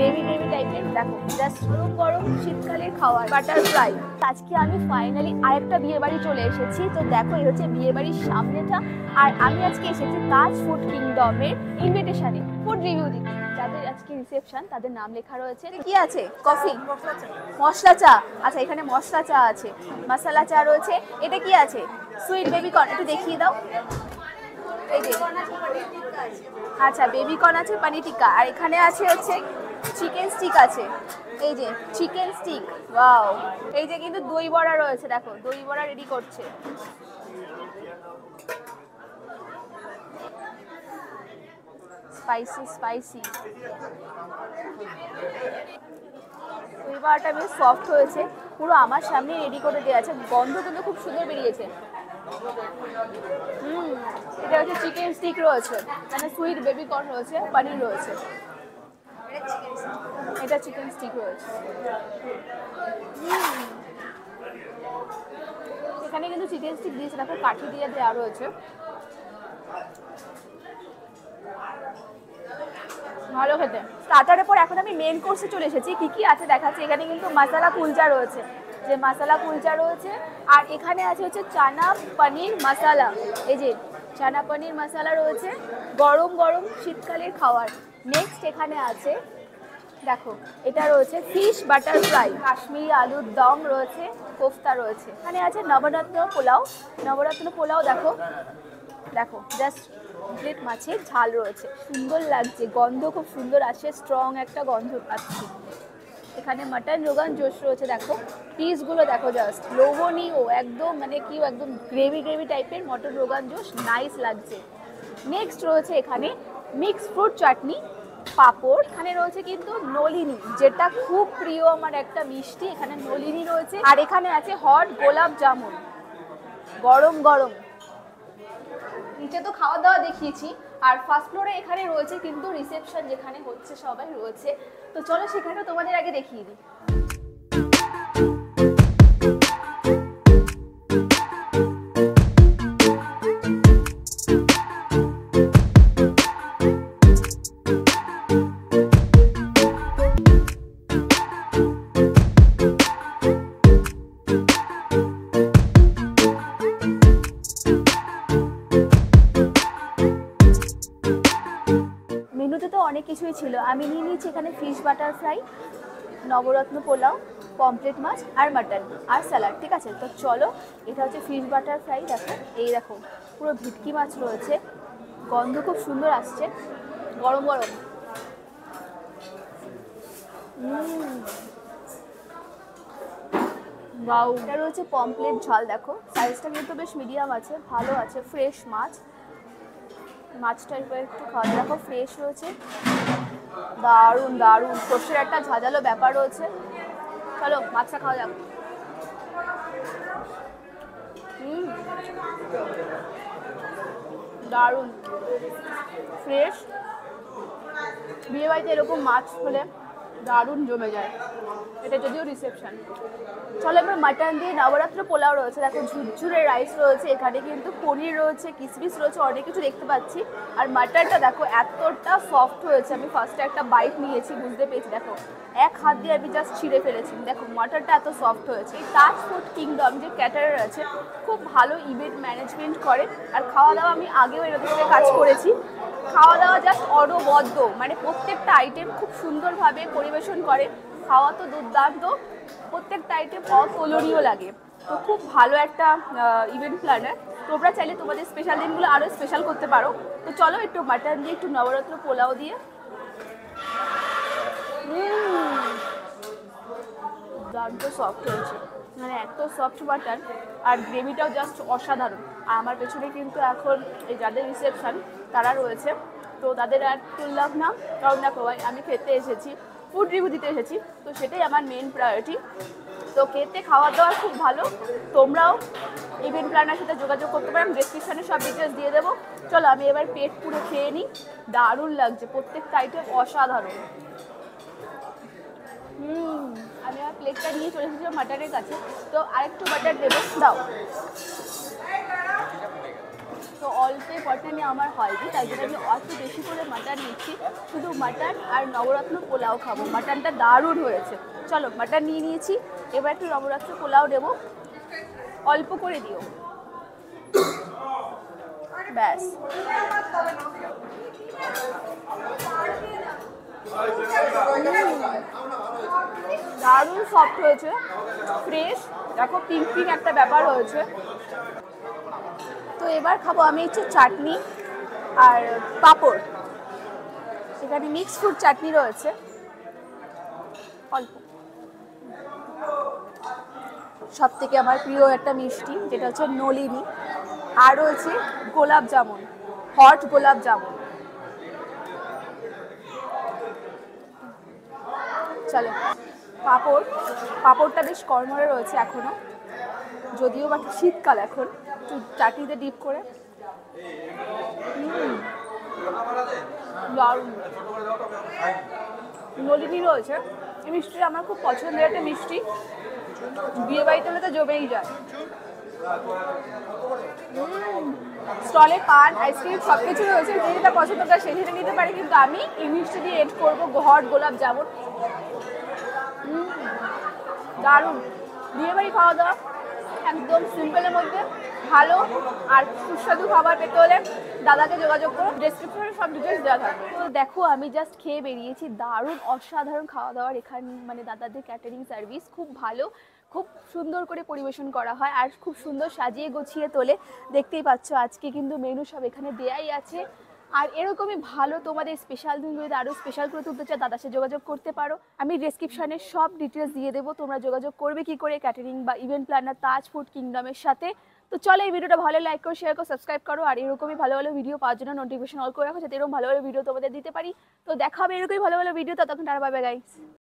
Gravy gravy টাইপের। দেখো just গরম গরম শীতকালের খাবার বাটার ফ্রাই। আজকে আমি ফাইনালি আরেকটা বিয়ে বাড়ি চলে এসেছি। তো দেখো এই হচ্ছে বিয়ে বাড়ির সামনেটা, আর আমি আজকে এসেছি তাজ ফুড কিংডমের ইনভিটেশনে ফুড রিভিউ দিতে। যাদের আজকে রিসেপশন তাদের নাম লেখা রয়েছে। কি আছে? কফি, মশলা চা। আচ্ছা এখানে মশলা চা আছে, মশলা চা রয়েছে। এটা কি আছে? সুইট বেবি কর্ন, একটু দেখিয়ে দাও। এই যে আচ্ছা বেবি কর্ন আছে, পনির টিক্কা, আর এখানে আছে হচ্ছে চিকেন স্টিক আছে। এই যে চিকেন স্টিক, ওয়াও। এই যে কিন্তু দই বড়া রয়েছে, দেখো দই বড়া রেডি করছে। স্পাইসি স্পাইসি দই বড়াটা বেশ সফট হয়েছে, পুরো আমার সামনে রেডি করে দেওয়া আছে। গন্ধ কিন্তু খুব সুন্দর বেরিয়েছে। এটা হচ্ছে চিকেন স্টিক রয়েছে, মানে সুইট বেবি কর্ন রয়েছে, পনির রয়েছে। এটা চিকেন স্টিক রয়েছে। এখানে কিন্তু চিকেন স্টিক দিয়েছে, দেখো কাঠি দিয়ে দেওয়া রয়েছে। ভালো খেতে। স্টার্টারের পর এখন আমি মেন কোর্সে চলে এসেছি। কি কি আছে দেখাচ্ছি। এখানে কিন্তু মশলা কুলচা রয়েছে, যে মশলা কুলচা রয়েছে, আর এখানে আছে হচ্ছে চানা পনির মশলা। এই যে চানা পনির মশলা রয়েছে, গরম গরম শীতকালের খাবার। নেক্সট এখানে আছে দেখো, এটা রয়েছে ফিশ বাটার ফ্রাই, কাশ্মীরি আলুর দম রয়েছে, কোফতা রয়েছে। এখানে আছে নবরত্ন পোলাও। নবরত্ন পোলাও দেখো, দেখো জাস্ট প্লেট মাছের ঝাল রয়েছে, সুন্দর লাগছে, গন্ধ খুব সুন্দর আসে, স্ট্রং একটা গন্ধ পাচ্ছি। এখানে মাটন রোগান জোশ রয়েছে, দেখো পিসগুলো দেখো জাস্ট লোভনীয় একদম, মানে কি একদম গ্রেভি গ্রেভি টাইপের মটন রোগান জোশ, নাইস লাগছে। নেক্সট রয়েছে এখানে মিক্স ফ্রুট চাটনি, পাঁপড়। এখানে রয়েছে কিন্তু নলিনী, যেটা খুব প্রিয় আমার একটা মিষ্টি। এখানে নলিনী রয়েছে, আর এখানে আছে হট গোলাপ জামুন গরম গরম। নিচে তো খাওয়া দাওয়া দেখিয়েছি, আর ফার্স্ট ফ্লোরে এখানে রয়েছে কিন্তু রিসেপশন, যেখানে হচ্ছে সবাই রয়েছে। তো চলো সেখানে তোমাদের আগে দেখিয়ে দিই। মেনুতে তো অনেক কিছুই ছিল, আমি নিয়ে নিয়েছি এখানে ফিশ বাটার ফ্রাই, নবরত্ন পোলাও, পমফ্রেট মাছ আর মাটন আর স্যালাড। ঠিক আছে, তো চলো। এটা হচ্ছে ফিশ বাটার ফ্রাই, দেখো এই দেখো পুরো ভেটকি মাছ রয়েছে, গন্ধ খুব সুন্দর আসছে, গরম গরম। ওয়াও। এটা রয়েছে পমফ্রেট ঝাল, দেখো সাইজটা কিন্তু বেশ মিডিয়াম আছে, ভালো আছে, ফ্রেশ মাছ। মাছটা একটু খাওয়া, দেখো ফ্রেশ রয়েছে, দারুণ দারুণ। সর্ষের একটা ঝাঁঝালো ব্যাপার রয়েছে। চলো মাছটা খাওয়া যাক। দারুণ ফ্রেশ। বিয়ে বাড়িতে এরকম মাছ হলে দারুণ জমে যায়। এটা যদিও রিসেপশন। চলো এবার মাটন দিয়ে নবরাত্র পোলাও রয়েছে, দেখো ঝুরঝুরে রাইস রয়েছে, এখানে কিন্তু পনির রয়েছে, কিসমিস রয়েছে, অনেক কিছু দেখতে পাচ্ছি। আর মাটনটা দেখো এতটা সফট হয়েছে, আমি ফার্স্টে একটা বাইট নিয়েছি, বুঝতে পেরেছি, দেখো এক হাত দিয়ে আমি জাস্ট ছিঁড়ে ফেলেছি। দেখো মাটনটা এত সফট হয়েছে। এই তাজ ফুড কিংডম যে ক্যাটারার আছে, খুব ভালো ইভেন্ট ম্যানেজমেন্ট করে। আর খাওয়া দাওয়া আমি আগেও এর সাথে কাজ করেছি, খাওয়া দাওয়া জাস্ট অনবদ্য, মানে প্রত্যেকটা আইটেম খুব সুন্দরভাবে পরিবেশন করে। খাওয়া তো দুর্দান্ত, প্রত্যেকটা আইটেম অতুলনীয় লাগে। তো খুব ভালো একটা ইভেন্ট প্ল্যানার। তোমরা চাইলে তোমাদের স্পেশাল দিনগুলো আরও স্পেশাল করতে পারো। তো চলো একটু মাটন দিয়ে, একটু নবরত্ন পোলাও দিয়ে। দারুণ সফট হয়েছে, মানে এত সফট মাটন, আর গ্রেভিটাও জাস্ট অসাধারণ। আর আমার পেছনে কিন্তু এখন এই যাদের রিসেপশন তারা রয়েছে, তো তাদের আর তুললাম না, কারণ দেখো ভাই আমি খেতে এসেছি, ফুড রিভিউ দিতে এসেছি, তো সেটাই আমার মেন প্রায়োরিটি। তো খেতে খাওয়া দাওয়া খুব ভালো। তোমরাও ইভেন্ট প্ল্যানার সাথে যোগাযোগ করতে পারো, আমি ডেসক্রিপশনে সব ডিটেলস দিয়ে দেবো। চলো আমি এবার পেট পুরো খেয়ে নিই। দারুণ লাগছে, প্রত্যেকটা আইটেম অসাধারণ। আমি আমার প্লেটটা নিয়ে চলে এসেছিলাম মাটনের কাছে, তো আরেকটু বাটার দেবো, দাও। তো অল্পে পটনে আমার হয়নি, তাই জন্য আমি অত বেশি করে মাটন নিচ্ছি। শুধু মাটন আর নবরত্ন পোলাও খাবো। মাটনটা দারুণ হয়েছে। চলো মাটন নিয়ে নিয়েছি, এবার একটু নবরত্ন পোলাও দেবো, অল্প করে দিও ব্যাস। দারুণ সফট হয়েছে, ফ্রেশ। দেখো পিঙ্ক পিঙ্ক একটা ব্যাপার হয়েছে। তো এবার খাবো আমি হচ্ছে চাটনি আর পাঁপড়। এখানে মিক্স ফ্রুট চাটনি রয়েছে অল্প। সব থেকে আমার প্রিয় একটা মিষ্টি যেটা হচ্ছে নলিনী, আর রয়েছে গোলাপ জামুন, হট গোলাপ জামুন। চলো পাঁপড়টা বেশ কড়মড়ে রয়েছে এখনো, যদিও বা শীতকাল এখন। একটু চাটনিতে ডিপ করে দারুণ। নলিনী রয়েছে, এই মিষ্টিটা আমার খুব পছন্দের একটা মিষ্টি, বিয়ে বাড়িতে হলে তো জমেই যায়। স্টলে পান আইসক্রিম সব কিছু রয়েছে, যে যেটা পছন্দ করে সে সেটা নিতে পারে, কিন্তু আমি এই মিষ্টি দিয়ে এড করবো হট গোলাপ জামুন। দারুণ বিয়ে বাড়ি খাওয়া দাওয়া, একদম সিম্পলের মধ্যে ভালো আর সুস্বাদু খাবার পেতে হলে দাদাকে যোগাযোগ করো, ডেসক্রিপশনে সব ডিটেলস দেওয়া থাকবে। তো দেখো আমি জাস্ট খেয়ে বেরিয়েছি, দারুণ অসাধারণ খাওয়া দাওয়ার এখানে, মানে দাদাদের ক্যাটারিং সার্ভিস খুব ভালো, খুব সুন্দর করে পরিবেশন করা হয় আর খুব সুন্দর সাজিয়ে গুছিয়ে তোলে। দেখতেই পাচ্ছ আজকে কিন্তু মেনু সব এখানে দেয়াই আছে। আর এরকমই ভালো তোমাদের স্পেশাল দিনগুলোতে আরও স্পেশাল করে তুলতে চাও, দাদার সাথে যোগাযোগ করতে পারো। আমি ডেসক্রিপশনে সব ডিটেলস দিয়ে দেবো, তোমরা যোগাযোগ করবে কি করে ক্যাটারিং বা ইভেন্ট প্ল্যানার তাজ ফুড কিংডমের সাথে। তো চলো এই ভিডিওটা ভালো লাইক করো, শেয়ার করো, সাবস্ক্রাইব করো, আর এরকমই ভালো ভালো ভিডিও পাওয়ার জন্য নোটিফিকেশন অল করে রাখো, যাতে এরকম ভালো ভালো ভিডিও তোমাদের দিতে পারি। তো দেখা হবে এরকমই ভালো ভালো ভিডিও, ততক্ষণ টাটা বাই বাই গাইস।